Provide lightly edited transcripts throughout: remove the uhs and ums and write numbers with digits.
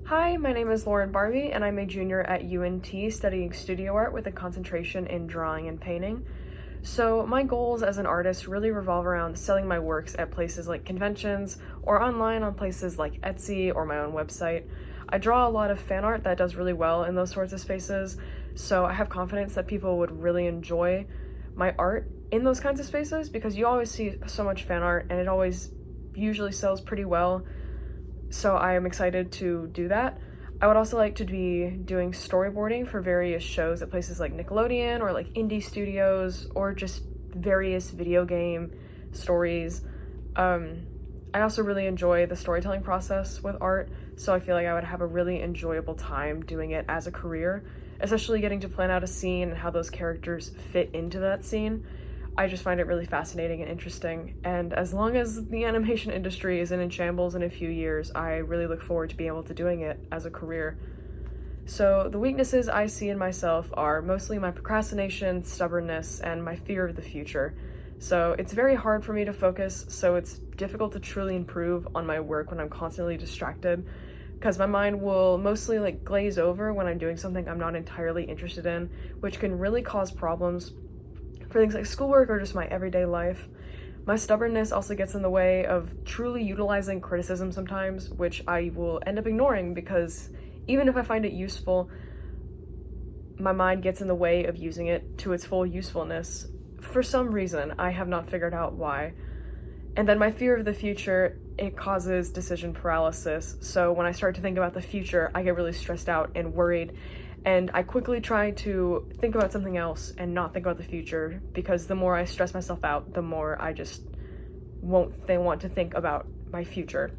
Hi, my name is Lauren Barbie, and I'm a junior at UNT studying studio art with a concentration in drawing and painting. So my goals as an artist really revolve around selling my works at places like conventions or online on places like Etsy or my own website. I draw a lot of fan art that does really well in those sorts of spaces, so I have confidence that people would really enjoy my art in those kinds of spaces because you always see so much fan art and it always usually sells pretty well. So I am excited to do that. I would also like to be doing storyboarding for various shows at places like Nickelodeon or like indie studios or just various video game stories. I also really enjoy the storytelling process with art, so I feel like I would have a really enjoyable time doing it as a career, especially getting to plan out a scene and how those characters fit into that scene. I just find it really fascinating and interesting, and as long as the animation industry isn't in shambles in a few years, I really look forward to being able to doing it as a career. So the weaknesses I see in myself are mostly my procrastination, stubbornness, and my fear of the future. So it's very hard for me to focus, so it's difficult to truly improve on my work when I'm constantly distracted, because my mind will mostly glaze over when I'm doing something I'm not entirely interested in, which can really cause problems for things like schoolwork or just my everyday life. My stubbornness also gets in the way of truly utilizing criticism sometimes, which I will end up ignoring because even if I find it useful, my mind gets in the way of using it to its full usefulness. For some reason, I have not figured out why. And then my fear of the future, it causes decision paralysis. So when I start to think about the future, I get really stressed out and worried. And I quickly try to think about something else and not think about the future, because the more I stress myself out, the more I just won't want to think about my future.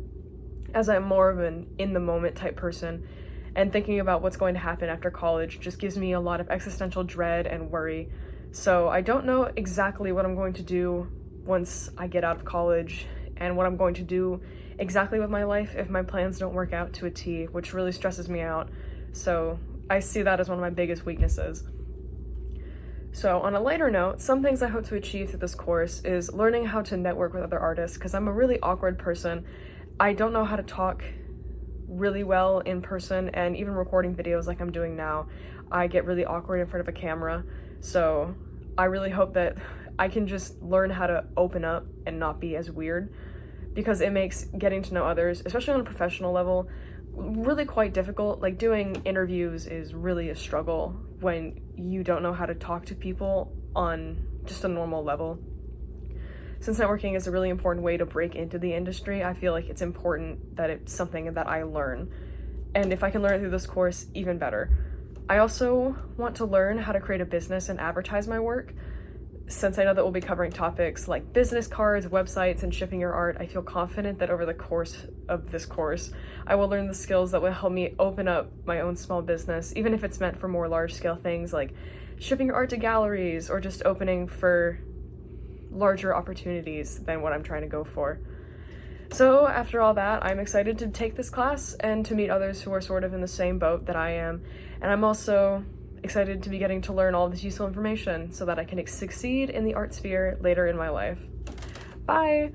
As I'm more of an in-the-moment type person, and thinking about what's going to happen after college just gives me a lot of existential dread and worry. So I don't know exactly what I'm going to do once I get out of college, and what I'm going to do exactly with my life if my plans don't work out to a T, which really stresses me out. So I see that as one of my biggest weaknesses. So on a lighter note, some things I hope to achieve through this course is learning how to network with other artists, because I'm a really awkward person. I don't know how to talk really well in person, and even recording videos like I'm doing now, I get really awkward in front of a camera. So I really hope that I can just learn how to open up and not be as weird, because it makes getting to know others, especially on a professional level, really quite difficult. Like, doing interviews is really a struggle when you don't know how to talk to people on just a normal level. Since networking is a really important way to break into the industry, I feel like it's important that it's something that I learn. And if I can learn it through this course, even better. I also want to learn how to create a business and advertise my work. Since I know that we'll be covering topics like business cards, websites, and shipping your art, I feel confident that over the course of this course, I will learn the skills that will help me open up my own small business, even if it's meant for more large-scale things like shipping your art to galleries or just opening for larger opportunities than what I'm trying to go for. So after all that, I'm excited to take this class and to meet others who are sort of in the same boat that I am, and I'm also excited to be getting to learn all this useful information so that I can succeed in the art sphere later in my life. Bye!